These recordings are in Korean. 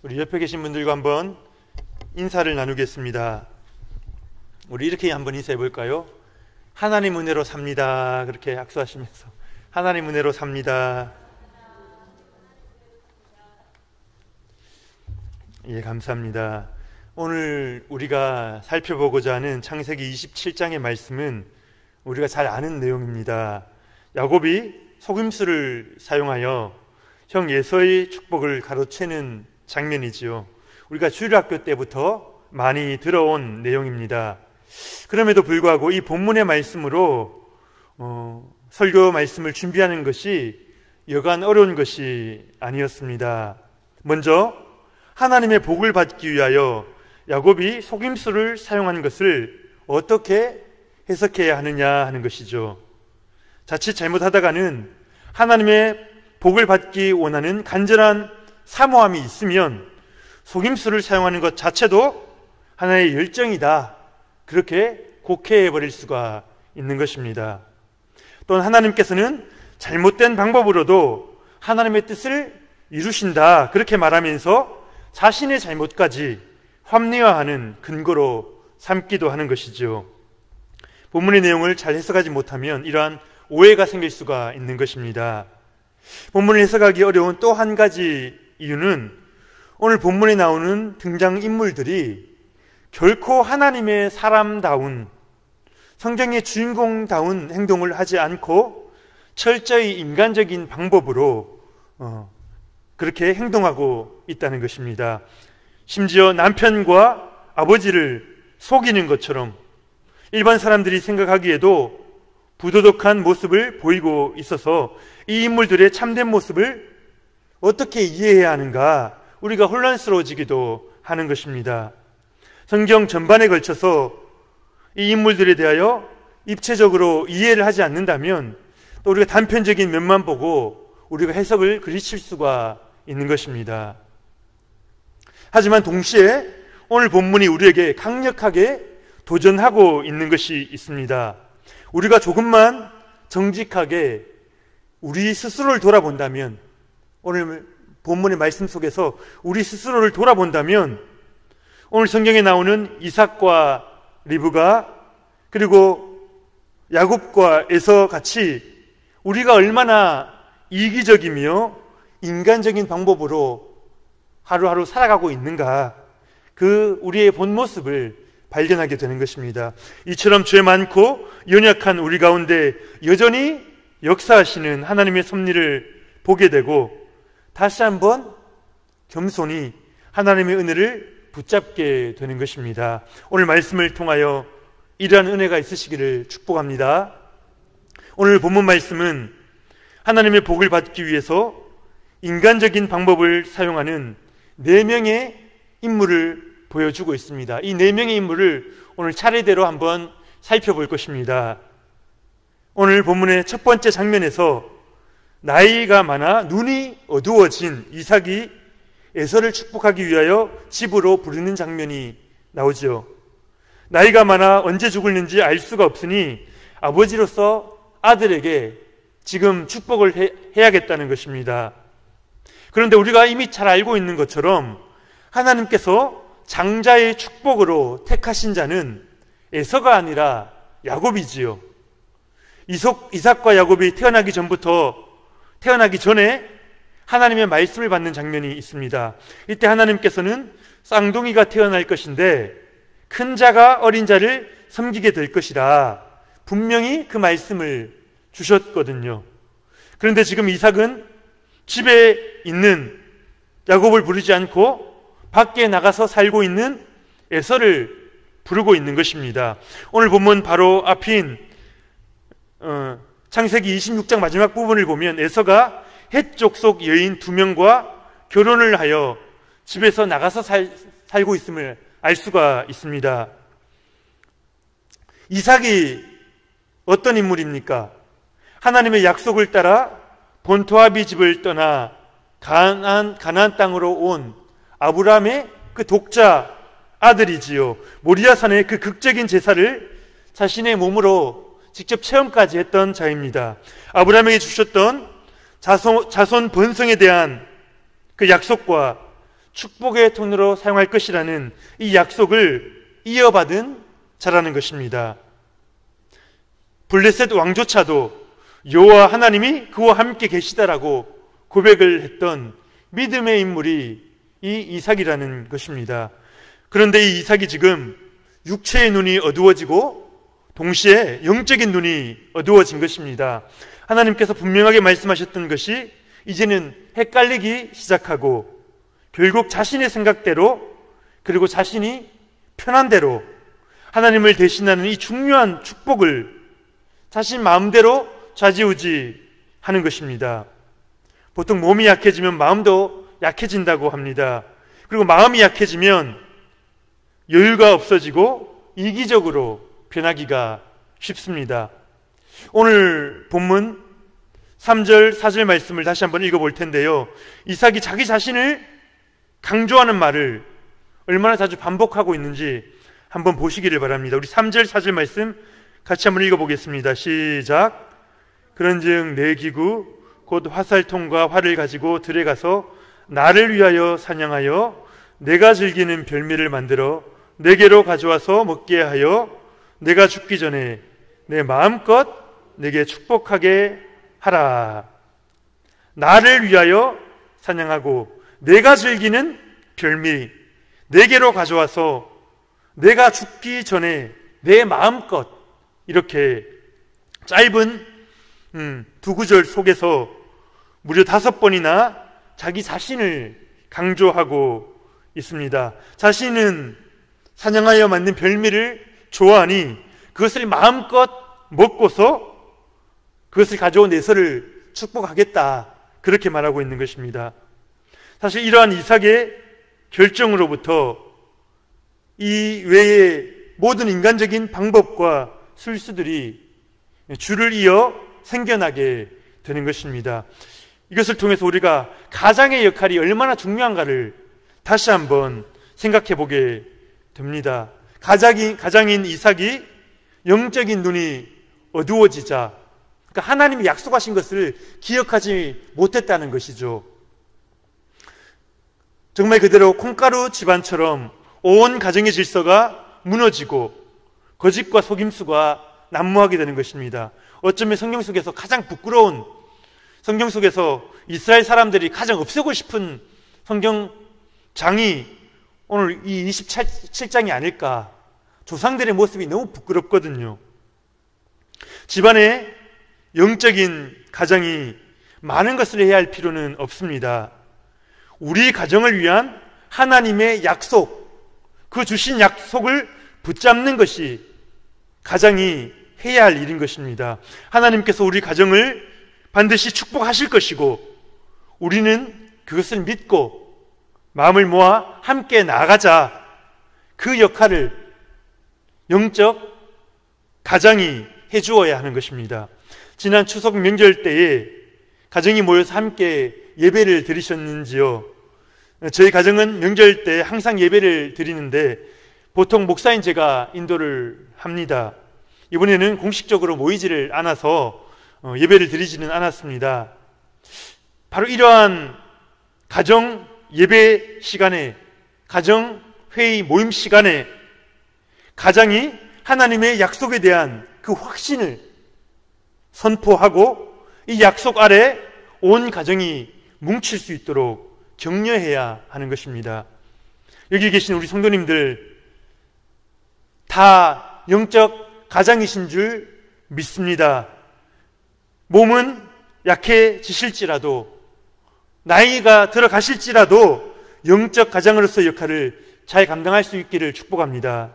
우리 옆에 계신 분들과 한번 인사를 나누겠습니다. 우리 이렇게 한번 인사해 볼까요? 하나님 은혜로 삽니다. 그렇게 악수하시면서 하나님 은혜로 삽니다. 예, 감사합니다. 오늘 우리가 살펴보고자 하는 창세기 27장의 말씀은 우리가 잘 아는 내용입니다. 야곱이 속임수를 사용하여 형 에서의 축복을 가로채는 장면이지요. 우리가 주일학교 때부터 많이 들어온 내용입니다. 그럼에도 불구하고 이 본문의 말씀으로 설교 말씀을 준비하는 것이 여간 어려운 것이 아니었습니다. 먼저 하나님의 복을 받기 위하여 야곱이 속임수를 사용한 것을 어떻게 해석해야 하느냐 하는 것이죠. 자칫 잘못하다가는 하나님의 복을 받기 원하는 간절한 사모함이 있으면 속임수를 사용하는 것 자체도 하나의 열정이다, 그렇게 곡해해버릴 수가 있는 것입니다. 또한 하나님께서는 잘못된 방법으로도 하나님의 뜻을 이루신다, 그렇게 말하면서 자신의 잘못까지 합리화하는 근거로 삼기도 하는 것이죠. 본문의 내용을 잘 해석하지 못하면 이러한 오해가 생길 수가 있는 것입니다. 본문을 해석하기 어려운 또 한 가지 이유는 오늘 본문에 나오는 등장인물들이 결코 하나님의 사람다운, 성경의 주인공다운 행동을 하지 않고 철저히 인간적인 방법으로 그렇게 행동하고 있다는 것입니다. 심지어 남편과 아버지를 속이는 것처럼 일반 사람들이 생각하기에도 부도덕한 모습을 보이고 있어서 이 인물들의 참된 모습을 어떻게 이해해야 하는가, 우리가 혼란스러워지기도 하는 것입니다. 성경 전반에 걸쳐서 이 인물들에 대하여 입체적으로 이해를 하지 않는다면 또 우리가 단편적인 면만 보고 우리가 해석을 그르칠 수가 있는 것입니다. 하지만 동시에 오늘 본문이 우리에게 강력하게 도전하고 있는 것이 있습니다. 우리가 조금만 정직하게 우리 스스로를 돌아본다면, 오늘 본문의 말씀 속에서 우리 스스로를 돌아본다면 오늘 성경에 나오는 이삭과 리브가, 그리고 야곱과 에서 같이 우리가 얼마나 이기적이며 인간적인 방법으로 하루하루 살아가고 있는가, 그 우리의 본 모습을 발견하게 되는 것입니다. 이처럼 죄 많고 연약한 우리 가운데 여전히 역사하시는 하나님의 섭리를 보게 되고 다시 한번 겸손히 하나님의 은혜를 붙잡게 되는 것입니다. 오늘 말씀을 통하여 이러한 은혜가 있으시기를 축복합니다. 오늘 본문 말씀은 하나님의 복을 받기 위해서 인간적인 방법을 사용하는 4명의 인물을 보여주고 있습니다. 이 4명의 인물을 오늘 차례대로 한번 살펴볼 것입니다. 오늘 본문의 첫 번째 장면에서 나이가 많아 눈이 어두워진 이삭이 에서를 축복하기 위하여 집으로 부르는 장면이 나오죠. 나이가 많아 언제 죽을는지 알 수가 없으니 아버지로서 아들에게 지금 축복을 해야겠다는 것입니다. 그런데 우리가 이미 잘 알고 있는 것처럼 하나님께서 장자의 축복으로 택하신 자는 에서가 아니라 야곱이지요. 이삭과 야곱이 태어나기 전에 하나님의 말씀을 받는 장면이 있습니다. 이때 하나님께서는 쌍둥이가 태어날 것인데 큰 자가 어린 자를 섬기게 될 것이라 분명히 그 말씀을 주셨거든요. 그런데 지금 이삭은 집에 있는 야곱을 부르지 않고 밖에 나가서 살고 있는 에서를 부르고 있는 것입니다. 오늘 본문 바로 앞인 창세기 26장 마지막 부분을 보면 에서가 헷 족속 여인 2명과 결혼을 하여 집에서 나가서 살고 있음을 알 수가 있습니다. 이삭이 어떤 인물입니까? 하나님의 약속을 따라 본토아비 집을 떠나 가나안 땅으로 온 아브라함의 그 독자 아들이지요. 모리아산의 그 극적인 제사를 자신의 몸으로 직접 체험까지 했던 자입니다. 아브라함에게 주셨던 자손 번성에 대한 그 약속과 축복의 통로로 사용할 것이라는 이 약속을 이어받은 자라는 것입니다. 블레셋 왕조차도 여호와 하나님이 그와 함께 계시다라고 고백을 했던 믿음의 인물이 이 이삭이라는 것입니다. 그런데 이 이삭이 지금 육체의 눈이 어두워지고 동시에 영적인 눈이 어두워진 것입니다. 하나님께서 분명하게 말씀하셨던 것이 이제는 헷갈리기 시작하고 결국 자신의 생각대로 그리고 자신이 편한 대로 하나님을 대신하는 이 중요한 축복을 자신 마음대로 좌지우지하는 것입니다. 보통 몸이 약해지면 마음도 약해진다고 합니다. 그리고 마음이 약해지면 여유가 없어지고 이기적으로 변하기가 쉽습니다. 오늘 본문 3절, 4절 말씀을 다시 한번 읽어볼 텐데요. 이삭이 자기 자신을 강조하는 말을 얼마나 자주 반복하고 있는지 한번 보시기를 바랍니다. 우리 3절, 4절 말씀 같이 한번 읽어보겠습니다. 시작. 그런즉 내 기구 곧 화살통과 활을 가지고 들에 가서 나를 위하여 사냥하여 내가 즐기는 별미를 만들어 내게로 가져와서 먹게 하여 내가 죽기 전에 내 마음껏 내게 축복하게 하라. 나를 위하여 사냥하고 내가 즐기는 별미 내게로 가져와서 내가 죽기 전에 내 마음껏, 이렇게 짧은 두 구절 속에서 무려 5번이나 자기 자신을 강조하고 있습니다. 자신은 사냥하여 만든 별미를 좋아하니 그것을 마음껏 먹고서 그것을 가져온 에서를 축복하겠다, 그렇게 말하고 있는 것입니다. 사실 이러한 이삭의 결정으로부터 이 외의 모든 인간적인 방법과 술수들이 줄을 이어 생겨나게 되는 것입니다. 이것을 통해서 우리가 가장의 역할이 얼마나 중요한가를 다시 한번 생각해 보게 됩니다. 가장인 이삭이 영적인 눈이 어두워지자, 그러니까 하나님이 약속하신 것을 기억하지 못했다는 것이죠. 정말 그대로 콩가루 집안처럼 온 가정의 질서가 무너지고 거짓과 속임수가 난무하게 되는 것입니다. 어쩌면 성경 속에서 가장 부끄러운, 성경 속에서 이스라엘 사람들이 가장 없애고 싶은 성경장이 오늘 이 27장이 아닐까. 조상들의 모습이 너무 부끄럽거든요. 집안의 영적인 가장이 많은 것을 해야 할 필요는 없습니다. 우리 가정을 위한 하나님의 약속, 그 주신 약속을 붙잡는 것이 가장이 해야 할 일인 것입니다. 하나님께서 우리 가정을 반드시 축복하실 것이고 우리는 그것을 믿고 마음을 모아 함께 나아가자. 그 역할을 영적 가장이 해주어야 하는 것입니다. 지난 추석 명절 때에 가정이 모여서 함께 예배를 드리셨는지요? 저희 가정은 명절 때 항상 예배를 드리는데 보통 목사인 제가 인도를 합니다. 이번에는 공식적으로 모이지를 않아서 예배를 드리지는 않았습니다. 바로 이러한 가정 예배 시간에, 가정 회의 모임 시간에 가장이 하나님의 약속에 대한 그 확신을 선포하고 이 약속 아래 온 가정이 뭉칠 수 있도록 격려해야 하는 것입니다. 여기 계신 우리 성도님들 다 영적 가장이신 줄 믿습니다. 몸은 약해지실지라도, 나이가 들어가실지라도 영적 가장으로서의 역할을 잘 감당할 수 있기를 축복합니다.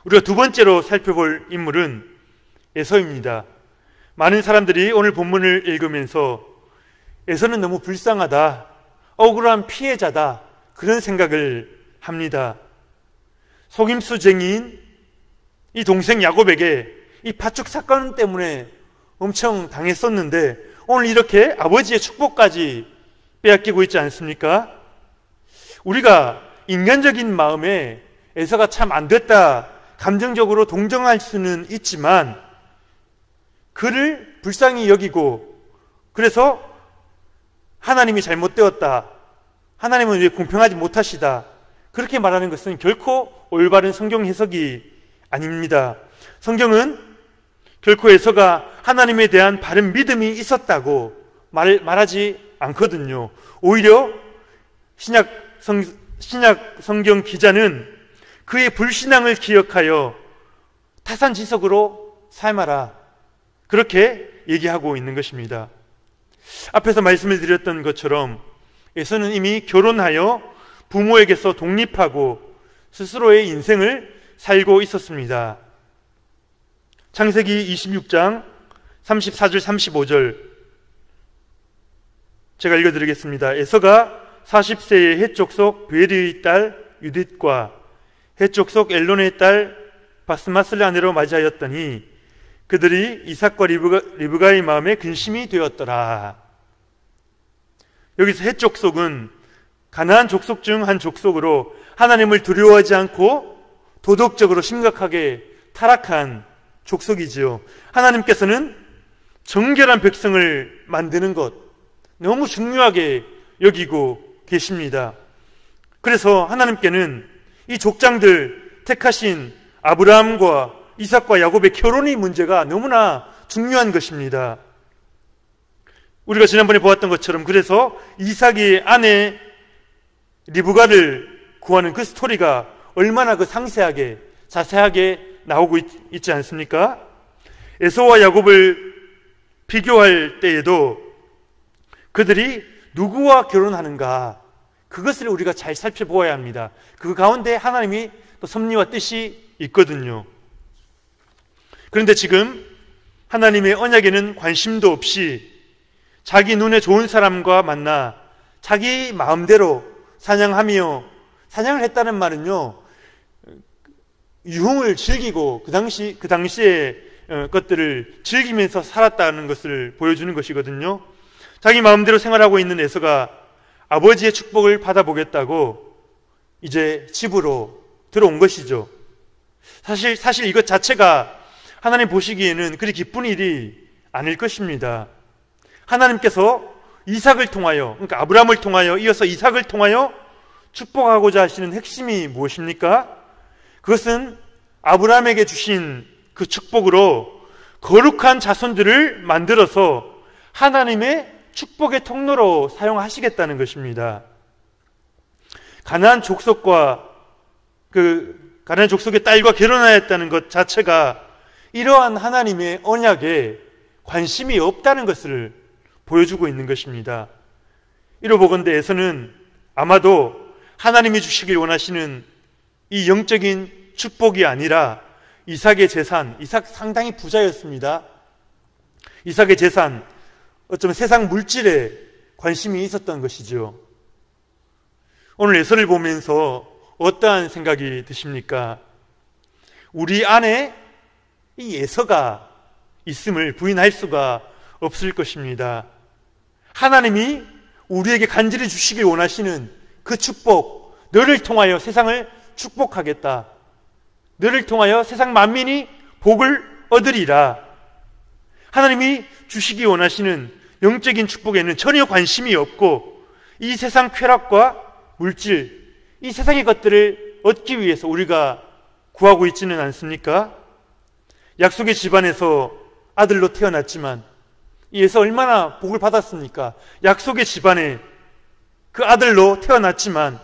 우리가 두 번째로 살펴볼 인물은 에서입니다. 많은 사람들이 오늘 본문을 읽으면서 에서는 너무 불쌍하다, 억울한 피해자다, 그런 생각을 합니다. 속임수쟁이인 이 동생 야곱에게 이 파축 사건 때문에 엄청 당했었는데 오늘 이렇게 아버지의 축복까지 빼앗기고 있지 않습니까? 우리가 인간적인 마음에 에서가 참 안 됐다, 감정적으로 동정할 수는 있지만 그를 불쌍히 여기고 그래서 하나님이 잘못되었다, 하나님은 왜 공평하지 못하시다, 그렇게 말하는 것은 결코 올바른 성경 해석이 아닙니다. 성경은 결코 에서가 하나님에 대한 바른 믿음이 있었다고 말하지 않거든요. 오히려 신약 성경 기자는 그의 불신앙을 기억하여 타산지석으로 삶아라, 그렇게 얘기하고 있는 것입니다. 앞에서 말씀을 드렸던 것처럼 에서는 이미 결혼하여 부모에게서 독립하고 스스로의 인생을 살고 있었습니다. 창세기 26장 34절 35절 제가 읽어드리겠습니다. 에서가 40세의 헷족속 베리의 딸 유딧과 헷족속 엘론의 딸 바스마스를 아내로 맞이하였더니 그들이 이삭과 리브가의 마음에 근심이 되었더라. 여기서 헷족속은 가나안 족속 중 한 족속으로 하나님을 두려워하지 않고 도덕적으로 심각하게 타락한 족속이지요. 하나님께서는 정결한 백성을 만드는 것 너무 중요하게 여기고 계십니다. 그래서 하나님께는 이 족장들 택하신 아브라함과 이삭과 야곱의 결혼의 문제가 너무나 중요한 것입니다. 우리가 지난번에 보았던 것처럼 그래서 이삭의 아내 리브가를 구하는 그 스토리가 얼마나 그 상세하게 자세하게 나오고 있지 않습니까? 에서와 야곱을 비교할 때에도 그들이 누구와 결혼하는가, 그것을 우리가 잘 살펴보아야 합니다. 그 가운데 하나님이 또 섭리와 뜻이 있거든요. 그런데 지금 하나님의 언약에는 관심도 없이 자기 눈에 좋은 사람과 만나 자기 마음대로 사냥하며, 사냥을 했다는 말은요, 유흥을 즐기고 그 당시의 것들을 즐기면서 살았다는 것을 보여주는 것이거든요. 자기 마음대로 생활하고 있는 에서가 아버지의 축복을 받아보겠다고 이제 집으로 들어온 것이죠. 사실 이것 자체가 하나님 보시기에는 그리 기쁜 일이 아닐 것입니다. 하나님께서 이삭을 통하여, 그러니까 아브라함을 통하여 이어서 이삭을 통하여 축복하고자 하시는 핵심이 무엇입니까? 그것은 아브라함에게 주신 그 축복으로 거룩한 자손들을 만들어서 하나님의 축복의 통로로 사용하시겠다는 것입니다. 가나안 족속과 가나안 족속의 딸과 결혼하였다는 것 자체가 이러한 하나님의 언약에 관심이 없다는 것을 보여주고 있는 것입니다. 이러보건대 에서는 아마도 하나님이 주시길 원하시는 이 영적인 축복이 아니라 이삭의 재산, 이삭 상당히 부자였습니다. 이삭의 재산, 어쩌면 세상 물질에 관심이 있었던 것이죠. 오늘 에서를 보면서 어떠한 생각이 드십니까? 우리 안에 이 에서가 있음을 부인할 수가 없을 것입니다. 하나님이 우리에게 간절히 주시길 원하시는 그 축복, 너를 통하여 세상을 축복하겠다, 너를 통하여 세상 만민이 복을 얻으리라, 하나님이 주시기 원하시는 영적인 축복에는 전혀 관심이 없고 이 세상 쾌락과 물질, 이 세상의 것들을 얻기 위해서 우리가 구하고 있지는 않습니까? 약속의 집안에서 아들로 태어났지만 이에서 얼마나 복을 받았습니까? 약속의 집안에 그 아들로 태어났지만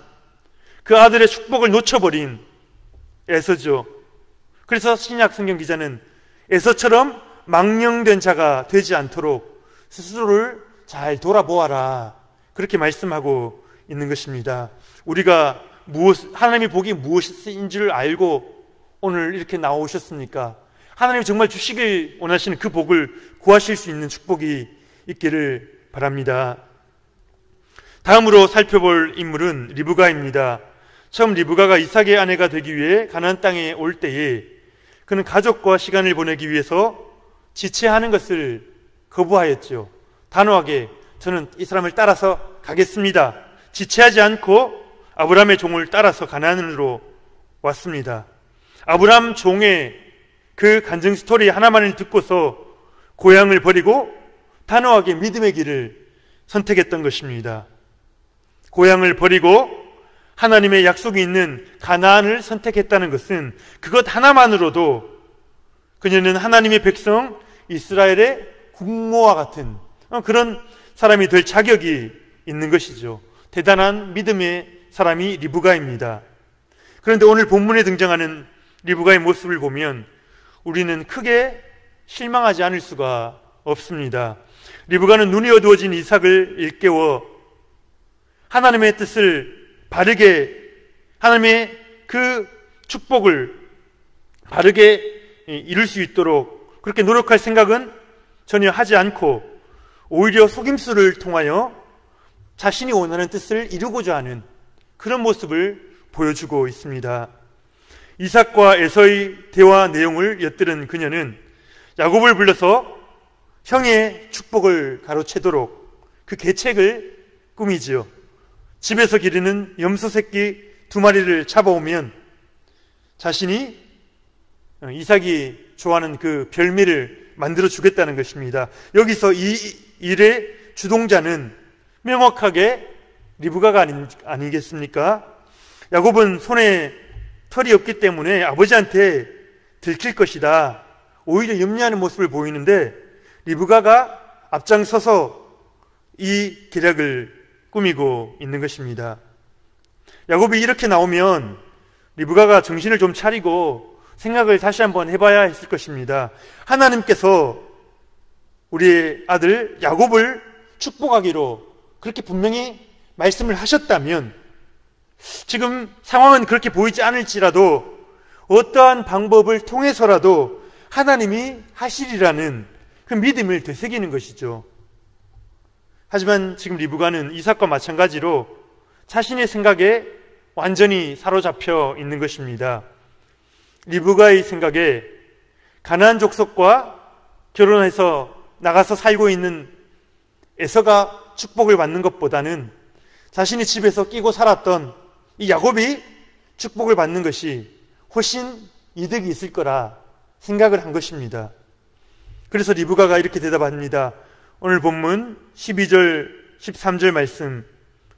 그 아들의 축복을 놓쳐버린 에서죠. 그래서 신약 성경 기자는 에서처럼 망령된 자가 되지 않도록 스스로를 잘 돌아보아라, 그렇게 말씀하고 있는 것입니다. 우리가 하나님이 보기 무엇인 줄 알고 오늘 이렇게 나오셨습니까? 하나님이 정말 주시길 원하시는 그 복을 구하실 수 있는 축복이 있기를 바랍니다. 다음으로 살펴볼 인물은 리브가입니다. 처음 리브가가 이삭의 아내가 되기 위해 가나안 땅에 올 때에 그는 가족과 시간을 보내기 위해서 지체하는 것을 거부하였죠. 단호하게 저는 이 사람을 따라서 가겠습니다. 지체하지 않고 아브라함의 종을 따라서 가나안으로 왔습니다. 아브라함 종의 그 간증 스토리 하나만을 듣고서 고향을 버리고 단호하게 믿음의 길을 선택했던 것입니다. 고향을 버리고 하나님의 약속이 있는 가나안을 선택했다는 것은 그것 하나만으로도 그녀는 하나님의 백성 이스라엘의 국모와 같은 그런 사람이 될 자격이 있는 것이죠. 대단한 믿음의 사람이 리브가입니다. 그런데 오늘 본문에 등장하는 리브가의 모습을 보면 우리는 크게 실망하지 않을 수가 없습니다. 리브가는 눈이 어두워진 이삭을 일깨워 하나님의 뜻을 바르게, 하나님의 그 축복을 바르게 이룰 수 있도록 그렇게 노력할 생각은 전혀 하지 않고 오히려 속임수를 통하여 자신이 원하는 뜻을 이루고자 하는 그런 모습을 보여주고 있습니다. 이삭과 에서의 대화 내용을 엿들은 그녀는 야곱을 불러서 형의 축복을 가로채도록 그 계책을 꾸미지요. 집에서 기르는 염소 새끼 2마리를 잡아오면 자신이 이삭이 좋아하는 그 별미를 만들어 주겠다는 것입니다. 여기서 이 일의 주동자는 명확하게 리브가가 아니겠습니까? 야곱은 손에 털이 없기 때문에 아버지한테 들킬 것이다. 오히려 염려하는 모습을 보이는데 리브가가 앞장서서 이 계략을 꾸미고 있는 것입니다. 야곱이 이렇게 나오면 리브가가 정신을 좀 차리고 생각을 다시 한번 해봐야 했을 것입니다. 하나님께서 우리의 아들 야곱을 축복하기로 그렇게 분명히 말씀을 하셨다면 지금 상황은 그렇게 보이지 않을지라도 어떠한 방법을 통해서라도 하나님이 하시리라는 그 믿음을 되새기는 것이죠. 하지만 지금 리브가는 이삭과 마찬가지로 자신의 생각에 완전히 사로잡혀 있는 것입니다. 리브가의 생각에 가나안 족속과 결혼해서 나가서 살고 있는 에서가 축복을 받는 것보다는 자신이 집에서 끼고 살았던 이 야곱이 축복을 받는 것이 훨씬 이득이 있을 거라 생각을 한 것입니다. 그래서 리브가가 이렇게 대답합니다. 오늘 본문 12절 13절 말씀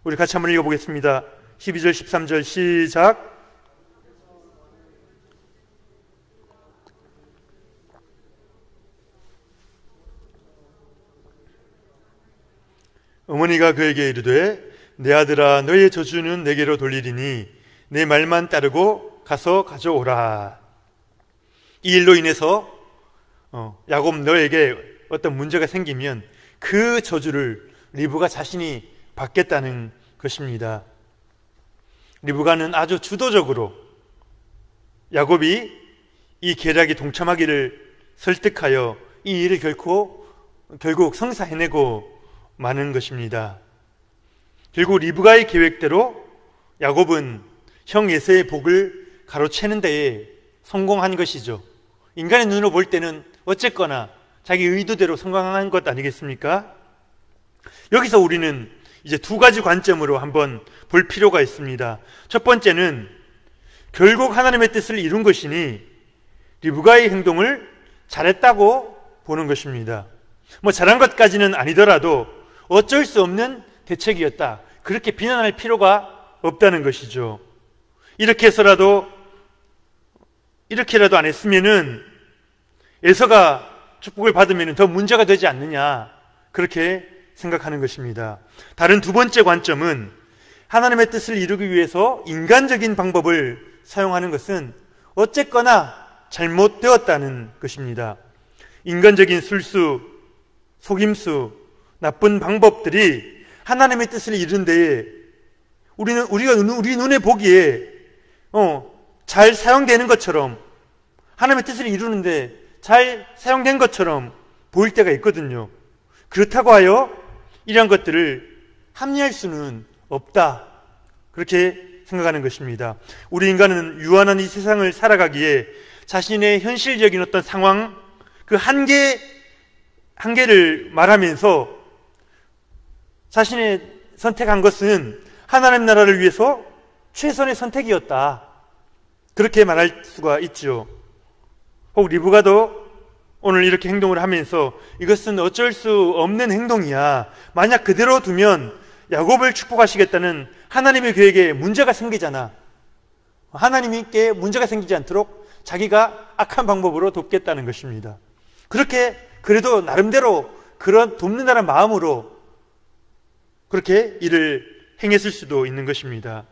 우리 같이 한번 읽어보겠습니다. 12절 13절 시작. 어머니가 그에게 이르되 내 아들아 너의 저주는 내게로 돌리리니 내 말만 따르고 가서 가져오라. 이 일로 인해서 야곱 너에게 어떤 문제가 생기면 그 저주를 리브가 자신이 받겠다는 것입니다. 리브가는 아주 주도적으로 야곱이 이 계략에 동참하기를 설득하여 이 일을 결국 성사해내고 마는 것입니다. 결국 리브가의 계획대로 야곱은 형 에서의 복을 가로채는 데에 성공한 것이죠. 인간의 눈으로 볼 때는 어쨌거나 자기 의도대로 성공한 것 아니겠습니까? 여기서 우리는 이제 두 가지 관점으로 한번 볼 필요가 있습니다. 첫 번째는 결국 하나님의 뜻을 이룬 것이니 리브가의 행동을 잘했다고 보는 것입니다. 잘한 것까지는 아니더라도 어쩔 수 없는 대책이었다. 그렇게 비난할 필요가 없다는 것이죠. 이렇게라도 안 했으면은 에서가 축복을 받으면 더 문제가 되지 않느냐, 그렇게 생각하는 것입니다. 다른 두 번째 관점은 하나님의 뜻을 이루기 위해서 인간적인 방법을 사용하는 것은 어쨌거나 잘못되었다는 것입니다. 인간적인 술수, 속임수, 나쁜 방법들이 하나님의 뜻을 이룬 데에 우리가 우리 눈에 보기에 잘 사용되는 것처럼, 하나님의 뜻을 이루는데 잘 사용된 것처럼 보일 때가 있거든요. 그렇다고 하여 이러한 것들을 합리할 수는 없다, 그렇게 생각하는 것입니다. 우리 인간은 유한한 이 세상을 살아가기에 자신의 현실적인 어떤 상황, 그 한계를 말하면서 자신의 선택한 것은 하나님 나라를 위해서 최선의 선택이었다, 그렇게 말할 수가 있죠. 혹 리브가도 오늘 이렇게 행동을 하면서 이것은 어쩔 수 없는 행동이야, 만약 그대로 두면 야곱을 축복하시겠다는 하나님의 계획에 문제가 생기잖아. 하나님께 문제가 생기지 않도록 자기가 악한 방법으로 돕겠다는 것입니다. 그렇게 그래도 나름대로 그런 돕는다는 마음으로 그렇게 일을 행했을 수도 있는 것입니다.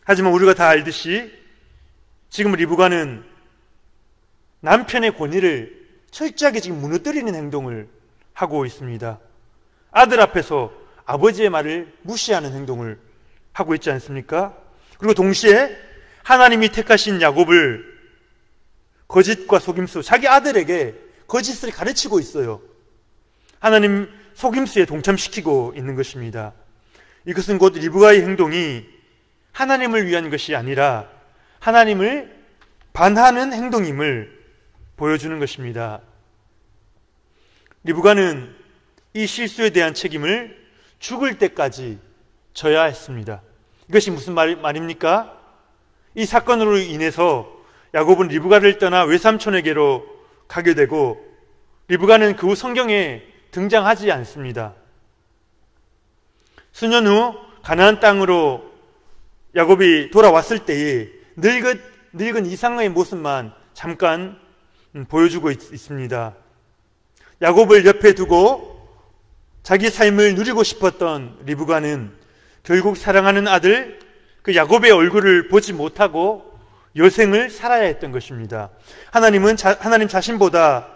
하지만 우리가 다 알듯이 지금 리브가는 남편의 권위를 철저하게 지금 무너뜨리는 행동을 하고 있습니다. 아들 앞에서 아버지의 말을 무시하는 행동을 하고 있지 않습니까? 그리고 동시에 하나님이 택하신 야곱을 거짓과 속임수, 자기 아들에게 거짓을 가르치고 있어요. 하나님 속임수에 동참시키고 있는 것입니다. 이것은 곧 리브가의 행동이 하나님을 위한 것이 아니라 하나님을 반하는 행동임을 보여주는 것입니다. 리브가는 이 실수에 대한 책임을 죽을 때까지 져야 했습니다. 이것이 무슨 말입니까? 이 사건으로 인해서 야곱은 리브가를 떠나 외삼촌에게로 가게 되고 리브가는 그 후 성경에 등장하지 않습니다. 수년 후 가나안 땅으로 야곱이 돌아왔을 때에 늙은 이상의 모습만 잠깐 보여주고 있습니다. 야곱을 옆에 두고 자기 삶을 누리고 싶었던 리브가는 결국 사랑하는 아들 그 야곱의 얼굴을 보지 못하고 여생을 살아야 했던 것입니다. 하나님 자신보다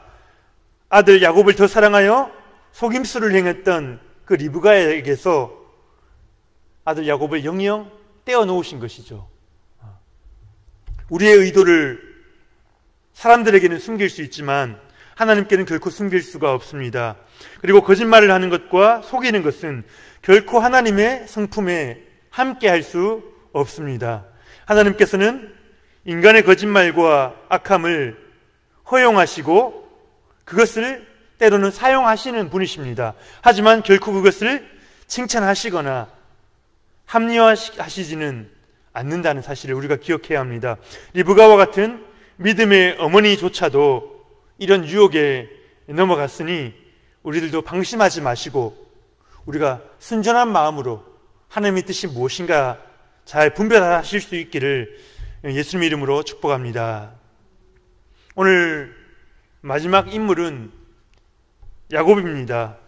아들 야곱을 더 사랑하여 속임수를 행했던 그 리브가에게서 아들 야곱을 영영 떼어놓으신 것이죠. 우리의 의도를 사람들에게는 숨길 수 있지만 하나님께는 결코 숨길 수가 없습니다. 그리고 거짓말을 하는 것과 속이는 것은 결코 하나님의 성품에 함께 할 수 없습니다. 하나님께서는 인간의 거짓말과 악함을 허용하시고 그것을 때로는 사용하시는 분이십니다. 하지만 결코 그것을 칭찬하시거나 합리화하시지는 않는다는 사실을 우리가 기억해야 합니다. 리브가와 같은 믿음의 어머니조차도 이런 유혹에 넘어갔으니 우리들도 방심하지 마시고 우리가 순전한 마음으로 하나님의 뜻이 무엇인가 잘 분별하실 수 있기를 예수님 이름으로 축복합니다. 오늘 마지막 인물은 야곱입니다.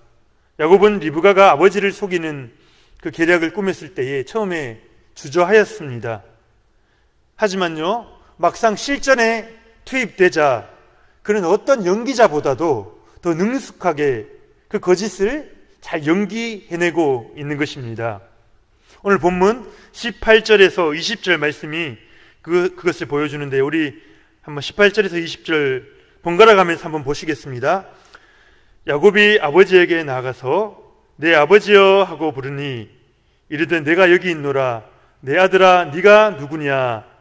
야곱은 리브가가 아버지를 속이는 그 계략을 꾸몄을 때에 처음에 주저하였습니다. 하지만요, 막상 실전에 투입되자 그는 어떤 연기자보다도 더 능숙하게 그 거짓을 잘 연기해내고 있는 것입니다. 오늘 본문 18절에서 20절 말씀이 그것을 보여주는데 우리 한번 18절에서 20절 번갈아 가면서 한번 보시겠습니다. 야곱이 아버지에게 나아가서 내 아버지여 하고 부르니 이르되 내가 여기 있노라. 내 아들아 네가 누구냐?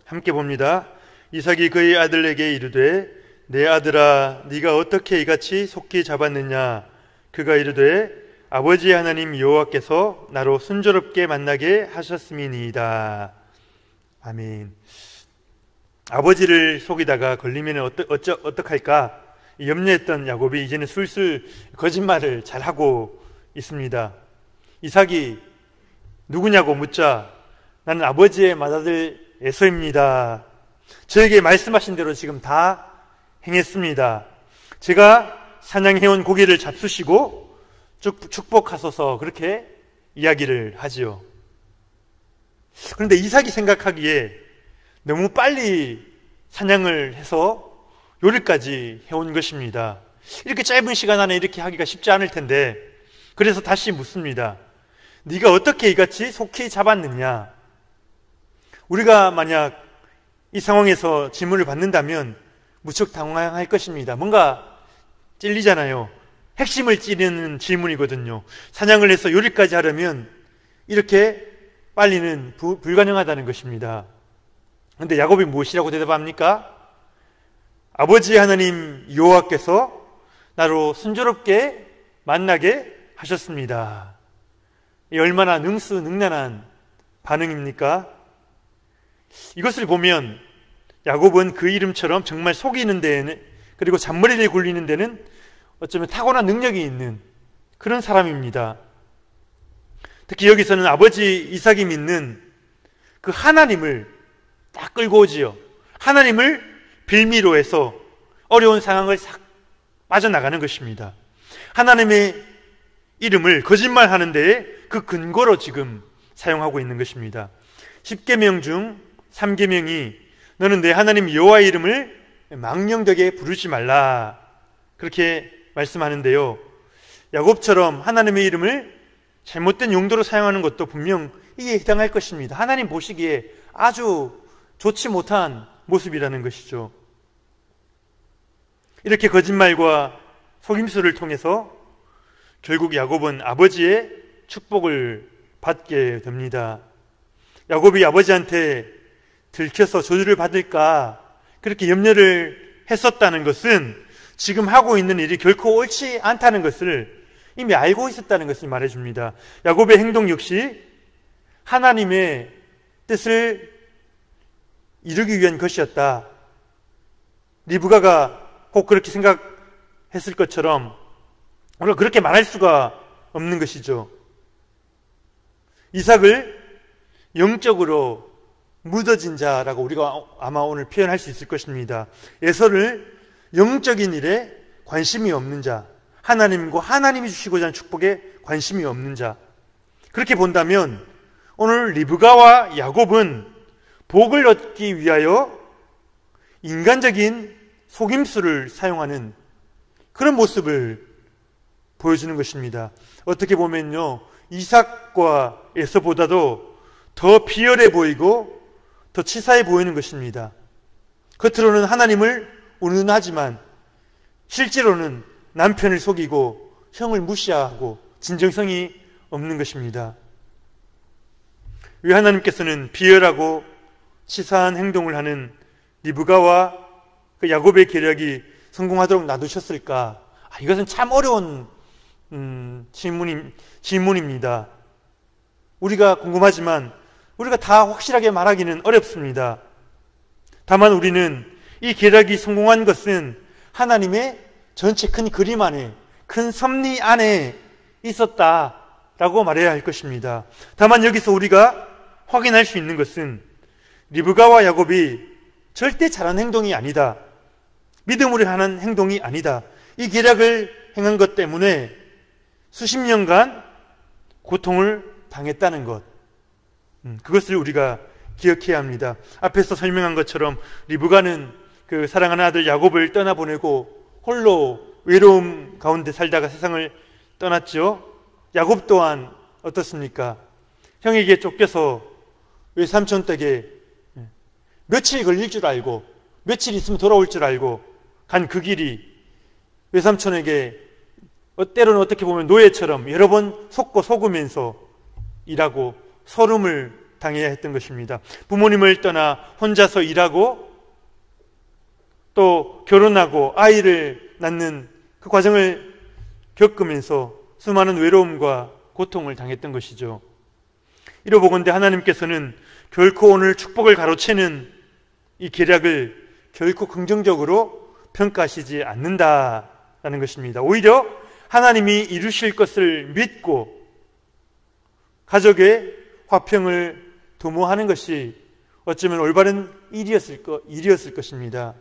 함께 봅니다. 이삭이 그의 아들에게 이르되 내 아들아 네가 어떻게 이같이 속기 잡았느냐? 그가 이르되 아버지 하나님 여호와께서 나로 순조롭게 만나게 하셨음이니이다. 아멘. 아버지를 속이다가 걸리면 어떡할까 염려했던 야곱이 이제는 술술 거짓말을 잘하고 있습니다. 이삭이 누구냐고 묻자 나는 아버지의 맏아들 에서입니다. 저에게 말씀하신 대로 지금 다 행했습니다. 제가 사냥해온 고기를 잡수시고 축복하소서 그렇게 이야기를 하지요. 그런데 이삭이 생각하기에 너무 빨리 사냥을 해서 요리까지 해온 것입니다. 이렇게 짧은 시간 안에 이렇게 하기가 쉽지 않을 텐데 그래서 다시 묻습니다. 네가 어떻게 이같이 속히 잡았느냐? 우리가 만약 이 상황에서 질문을 받는다면 무척 당황할 것입니다. 뭔가 찔리잖아요. 핵심을 찌르는 질문이거든요. 사냥을 해서 요리까지 하려면 이렇게 빨리는 불가능하다는 것입니다. 그런데 야곱이 무엇이라고 대답합니까? 아버지 하나님 여호와께서 나로 순조롭게 만나게 하셨습니다. 이 얼마나 능수능란한 반응입니까? 이것을 보면 야곱은 그 이름처럼 정말 속이는 데에는, 그리고 잔머리를 굴리는 데는 어쩌면 타고난 능력이 있는 그런 사람입니다. 특히 여기서는 아버지 이삭이 믿는 그 하나님을 딱 끌고 오지요. 하나님을 빌미로 해서 어려운 상황을 싹 빠져나가는 것입니다. 하나님의 이름을 거짓말하는 데에 그 근거로 지금 사용하고 있는 것입니다. 10계명 중 3계명이 너는 내 하나님 여호와의 이름을 망령되게 부르지 말라, 그렇게 말씀하는데요. 야곱처럼 하나님의 이름을 잘못된 용도로 사용하는 것도 분명 이에 해당할 것입니다. 하나님 보시기에 아주 좋지 못한 모습이라는 것이죠. 이렇게 거짓말과 속임수를 통해서 결국 야곱은 아버지의 축복을 받게 됩니다. 야곱이 아버지한테 들켜서 저주를 받을까 그렇게 염려를 했었다는 것은 지금 하고 있는 일이 결코 옳지 않다는 것을 이미 알고 있었다는 것을 말해줍니다. 야곱의 행동 역시 하나님의 뜻을 이루기 위한 것이었다. 리브가가 꼭 그렇게 생각했을 것처럼 우리가 그렇게 말할 수가 없는 것이죠. 이삭을 영적으로 묻어진 자라고 우리가 아마 오늘 표현할 수 있을 것입니다. 에서를 영적인 일에 관심이 없는 자, 하나님과 하나님이 주시고자 하는 축복에 관심이 없는 자, 그렇게 본다면 오늘 리브가와 야곱은 복을 얻기 위하여 인간적인 속임수를 사용하는 그런 모습을 보여주는 것입니다. 어떻게 보면요, 이삭과 에서보다도 더 비열해 보이고 더 치사해 보이는 것입니다. 겉으로는 하나님을 운운하지만 실제로는 남편을 속이고 형을 무시하고 진정성이 없는 것입니다. 왜 하나님께서는 비열하고 치사한 행동을 하는 리브가와 그 야곱의 계략이 성공하도록 놔두셨을까? 이것은 참 어려운 질문입니다. 우리가 궁금하지만 우리가 다 확실하게 말하기는 어렵습니다. 다만 우리는 이 계략이 성공한 것은 하나님의 전체 큰 그림 안에, 큰 섭리 안에 있었다라고 말해야 할 것입니다. 다만 여기서 우리가 확인할 수 있는 것은 리브가와 야곱이 절대 잘한 행동이 아니다. 믿음으로 하는 행동이 아니다. 이 계략을 행한 것 때문에 수십 년간 고통을 당했다는 것, 그것을 우리가 기억해야 합니다. 앞에서 설명한 것처럼 리브가는 그 사랑하는 아들 야곱을 떠나보내고 홀로 외로움 가운데 살다가 세상을 떠났죠. 야곱 또한 어떻습니까? 형에게 쫓겨서 외삼촌 댁에 며칠 걸릴 줄 알고, 며칠 있으면 돌아올 줄 알고 간 그 길이 외삼촌에게 때로는 어떻게 보면 노예처럼 여러 번 속고 속으면서 일하고 서름을 당해야 했던 것입니다. 부모님을 떠나 혼자서 일하고 또 결혼하고 아이를 낳는 그 과정을 겪으면서 수많은 외로움과 고통을 당했던 것이죠. 이러보건대 하나님께서는 결코 오늘 축복을 가로채는 이 계략을 결코 긍정적으로 평가하시지 않는다라는 것입니다. 오히려 하나님이 이루실 것을 믿고 가족의 화평을 도모하는 것이 어쩌면 올바른 일이었을 것입니다.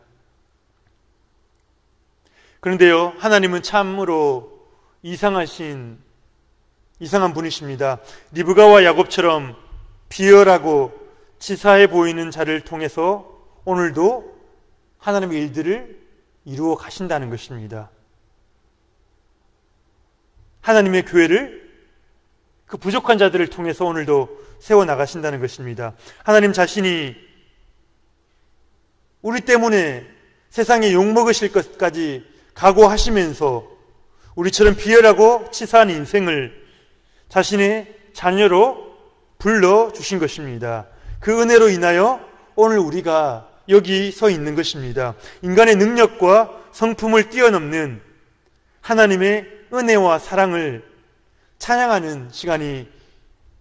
그런데요, 하나님은 참으로 이상한 분이십니다. 리브가와 야곱처럼 비열하고 치사해 보이는 자를 통해서 오늘도 하나님의 일들을 이루어 가신다는 것입니다. 하나님의 교회를 그 부족한 자들을 통해서 오늘도 세워나가신다는 것입니다. 하나님 자신이 우리 때문에 세상에 욕먹으실 것까지 각오하시면서 우리처럼 비열하고 치사한 인생을 자신의 자녀로 불러주신 것입니다. 그 은혜로 인하여 오늘 우리가 여기 서 있는 것입니다. 인간의 능력과 성품을 뛰어넘는 하나님의 은혜와 사랑을 찬양하는 시간이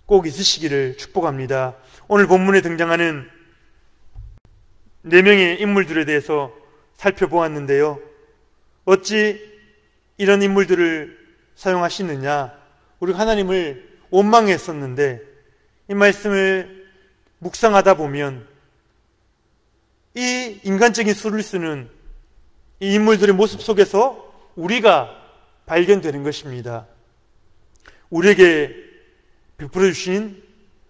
꼭 있으시기를 축복합니다. 오늘 본문에 등장하는 4명의 인물들에 대해서 살펴보았는데요. 어찌 이런 인물들을 사용하시느냐? 우리가 하나님을 원망했었는데 이 말씀을 묵상하다 보면 이 인간적인 수를 쓰는 이 인물들의 모습 속에서 우리가 발견되는 것입니다. 우리에게 베풀어 주신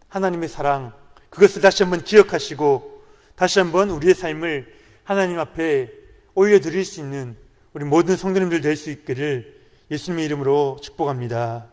하나님의 사랑, 그것을 다시 한번 기억하시고 다시 한번 우리의 삶을 하나님 앞에 올려드릴 수 있는 우리 모든 성도님들 될 수 있기를 예수님의 이름으로 축복합니다.